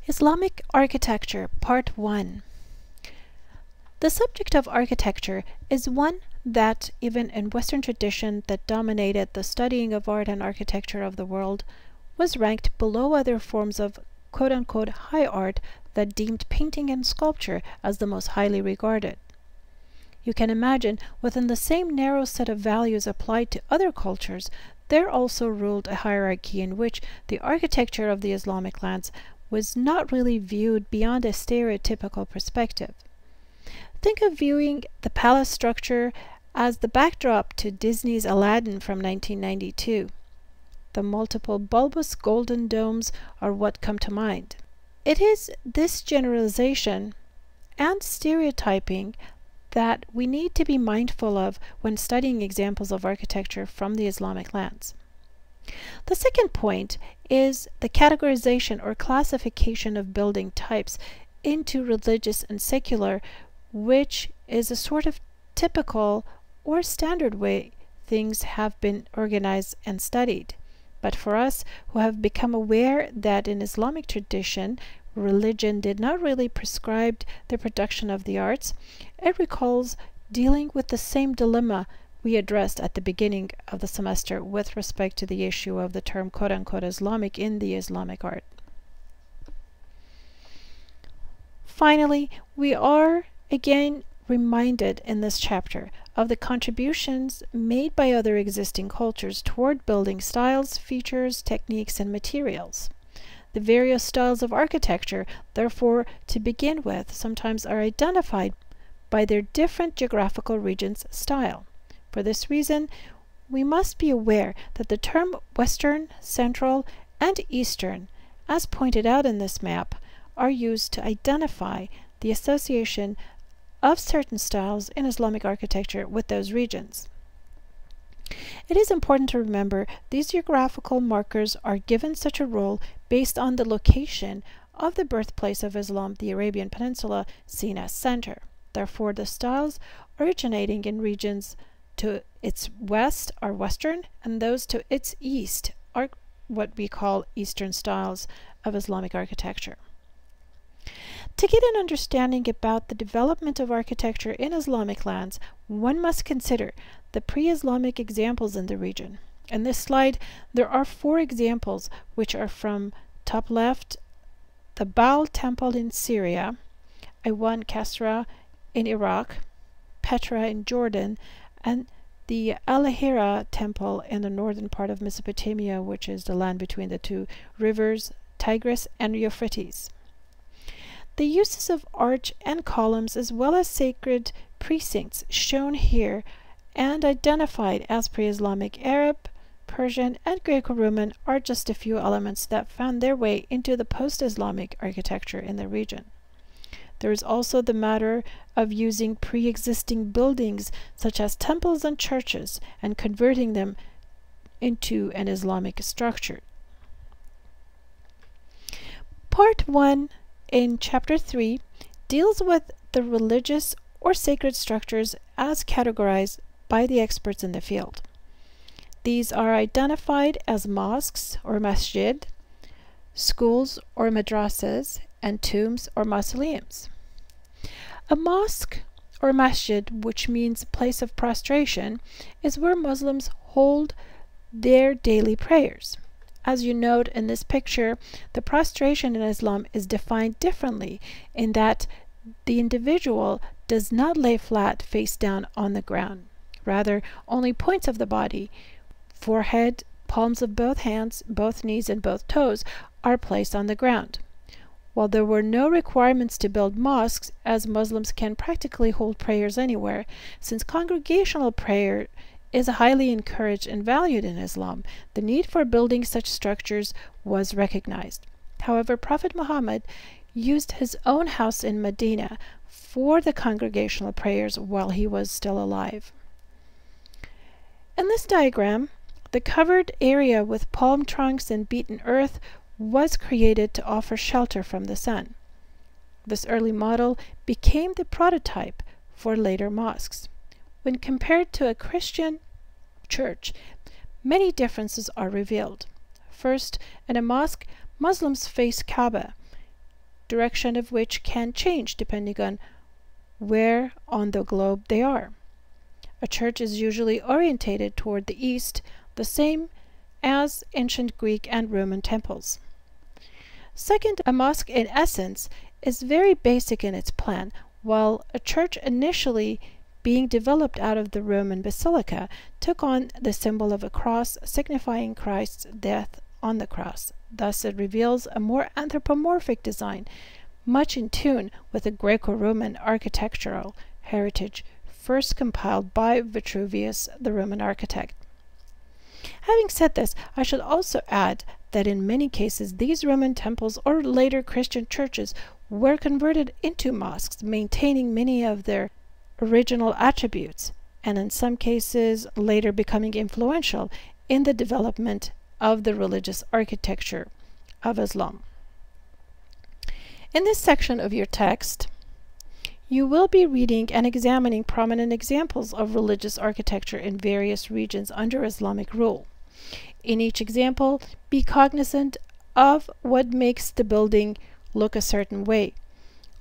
Islamic Architecture, Part 1. The subject of architecture is one that, even in Western tradition that dominated the studying of art and architecture of the world, was ranked below other forms of quote-unquote high art that deemed painting and sculpture as the most highly regarded. You can imagine, within the same narrow set of values applied to other cultures, there also ruled a hierarchy in which the architecture of the Islamic lands was not really viewed beyond a stereotypical perspective. Think of viewing the palace structure as the backdrop to Disney's Aladdin from 1992. The multiple bulbous golden domes are what come to mind. It is this generalization and stereotyping that we need to be mindful of when studying examples of architecture from the Islamic lands. The second point is the categorization or classification of building types into religious and secular, which is a sort of typical or standard way things have been organized and studied. But for us who have become aware that in Islamic tradition religion did not really prescribe the production of the arts, it recalls dealing with the same dilemma we addressed at the beginning of the semester with respect to the issue of the term quote-unquote Islamic in the Islamic art. Finally, we are again reminded in this chapter of the contributions made by other existing cultures toward building styles, features, techniques, and materials. The various styles of architecture, therefore, to begin with, sometimes are identified by their different geographical region's style. For this reason, we must be aware that the term Western, Central, and Eastern, as pointed out in this map, are used to identify the association of certain styles in Islamic architecture with those regions. It is important to remember these geographical markers are given such a role based on the location of the birthplace of Islam, the Arabian Peninsula, seen as center. Therefore, the styles originating in regions to its west are Western, and those to its east are what we call Eastern styles of Islamic architecture. To get an understanding about the development of architecture in Islamic lands, one must consider the pre-Islamic examples in the region. In this slide, there are 4 examples which are from top left, the Baal Temple in Syria, Aywan Kasra in Iraq, Petra in Jordan, and the Al-Hira Temple in the northern part of Mesopotamia, which is the land between the 2 rivers, Tigris and Euphrates. The uses of arch and columns as well as sacred precincts shown here and identified as pre-Islamic Arab, Persian, and Greco-Roman are just a few elements that found their way into the post-Islamic architecture in the region. There is also the matter of using pre-existing buildings such as temples and churches and converting them into an Islamic structure. Part 1 in Chapter 3 deals with the religious or sacred structures as categorized by the experts in the field. These are identified as mosques or masjid, schools or madrasas, and tombs or mausoleums. A mosque or masjid, which means place of prostration, is where Muslims hold their daily prayers. As you note in this picture, the prostration in Islam is defined differently in that the individual does not lay flat face down on the ground. Rather, only points of the body, forehead, palms of both hands, both knees, and both toes are placed on the ground. While there were no requirements to build mosques, as Muslims can practically hold prayers anywhere, since congregational prayer is highly encouraged and valued in Islam, the need for building such structures was recognized. However, Prophet Muhammad used his own house in Medina for the congregational prayers while he was still alive. In this diagram, the covered area with palm trunks and beaten earth was created to offer shelter from the sun. This early model became the prototype for later mosques. When compared to a Christian church, many differences are revealed. First, in a mosque, Muslims face Kaaba, direction of which can change depending on where on the globe they are. A church is usually orientated toward the east, the same as ancient Greek and Roman temples. Second, a mosque in essence is very basic in its plan. While a church initially being developed out of the Roman basilica took on the symbol of a cross signifying Christ's death on the cross. Thus it reveals a more anthropomorphic design, much in tune with the Greco-Roman architectural heritage first compiled by Vitruvius, the Roman architect. Having said this, I should also add that in many cases these Roman temples or later Christian churches were converted into mosques, maintaining many of their original attributes, and in some cases later becoming influential in the development of the religious architecture of Islam. In this section of your text, you will be reading and examining prominent examples of religious architecture in various regions under Islamic rule. In each example, be cognizant of what makes the building look a certain way.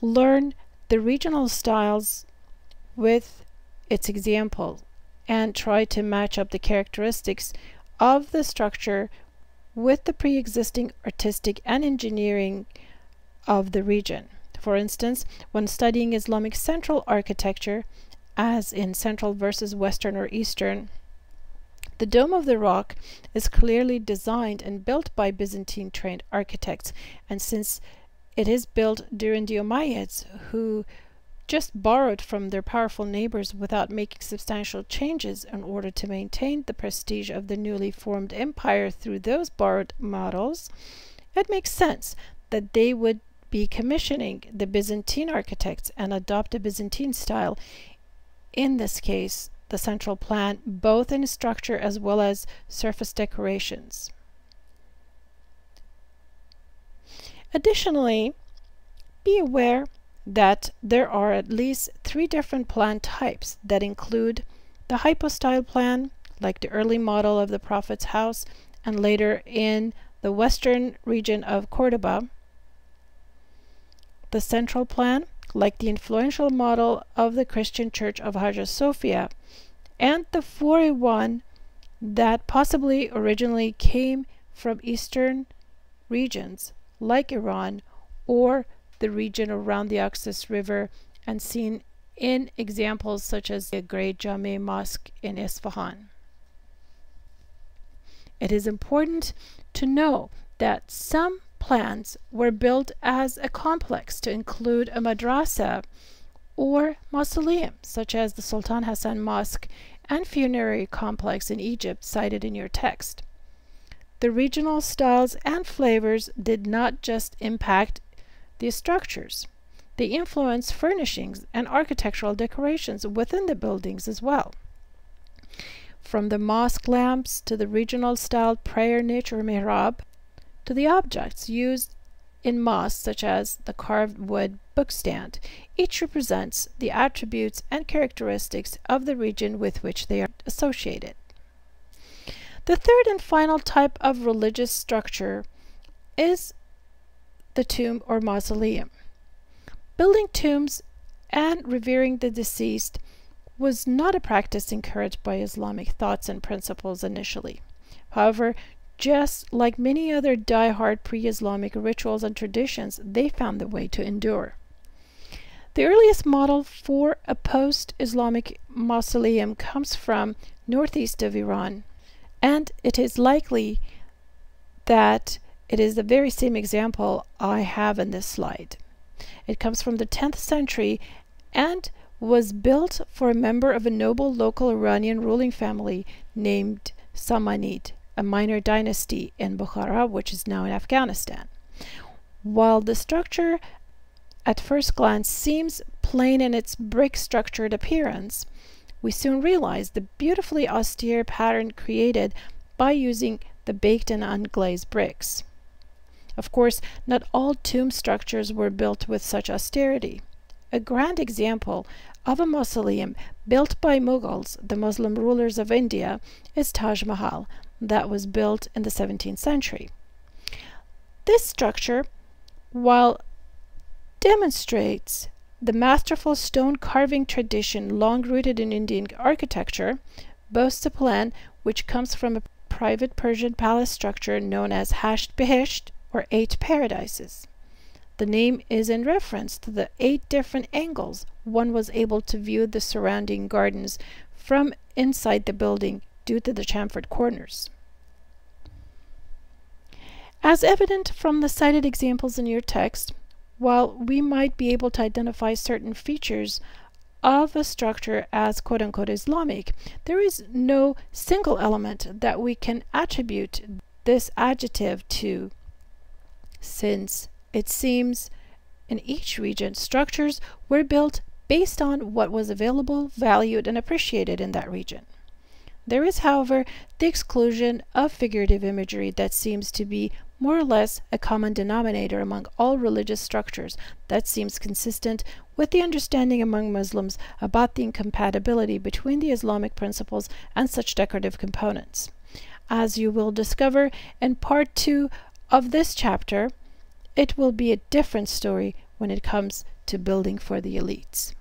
Learn the regional styles with its example and try to match up the characteristics of the structure with the pre-existing artistic and engineering of the region. For instance, when studying Islamic central architecture, as in central versus western or eastern, the Dome of the Rock is clearly designed and built by Byzantine-trained architects, and since it is built during the Umayyads, who just borrowed from their powerful neighbors without making substantial changes in order to maintain the prestige of the newly formed empire through those borrowed models, it makes sense that they would be commissioning the Byzantine architects and adopt a Byzantine style, in this case the central plan, both in structure as well as surface decorations. Additionally, be aware that there are at least 3 different plan types that include the hypostyle plan, like the early model of the Prophet's house and later in the western region of Cordoba, the central plan, like the influential model of the Christian church of Hagia Sophia, and the 4A1 that possibly originally came from eastern regions like Iran or the region around the Oxus River and seen in examples such as the Great Jame Mosque in Isfahan. It is important to know that some plans were built as a complex to include a madrasa or mausoleum, such as the Sultan Hassan Mosque and funerary complex in Egypt cited in your text. The regional styles and flavors did not just impact the structures, they influenced furnishings and architectural decorations within the buildings as well. From the mosque lamps to the regional styled prayer niche or mihrab, to the objects used in mosques such as the carved wood bookstand, each represents the attributes and characteristics of the region with which they are associated. The third and final type of religious structure is the tomb or mausoleum. Building tombs and revering the deceased was not a practice encouraged by Islamic thoughts and principles initially. However, just like many other die-hard pre-Islamic rituals and traditions, they found the way to endure. The earliest model for a post-Islamic mausoleum comes from northeast of Iran, and it is likely that it is the very same example I have in this slide. It comes from the 10th century and was built for a member of a noble local Iranian ruling family named Samanid, a minor dynasty in Bukhara, which is now in Afghanistan. While the structure at first glance seems plain in its brick-structured appearance, we soon realize the beautifully austere pattern created by using the baked and unglazed bricks. Of course, not all tomb structures were built with such austerity. A grand example of a mausoleum built by Mughals, the Muslim rulers of India, is Taj Mahal, that was built in the 17th century. This structure, while demonstrates the masterful stone carving tradition long rooted in Indian architecture, boasts a plan which comes from a private Persian palace structure known as Hasht Bihisht, or 8 paradises. The name is in reference to the 8 different angles one was able to view the surrounding gardens from inside the building due to the chamfered corners. As evident from the cited examples in your text, while we might be able to identify certain features of a structure as quote-unquote Islamic, there is no single element that we can attribute this adjective to, since it seems in each region structures were built based on what was available, valued, and appreciated in that region. There is, however, the exclusion of figurative imagery that seems to be more or less a common denominator among all religious structures that seems consistent with the understanding among Muslims about the incompatibility between the Islamic principles and such decorative components. As you will discover in part 2 of this chapter, it will be a different story when it comes to building for the elites.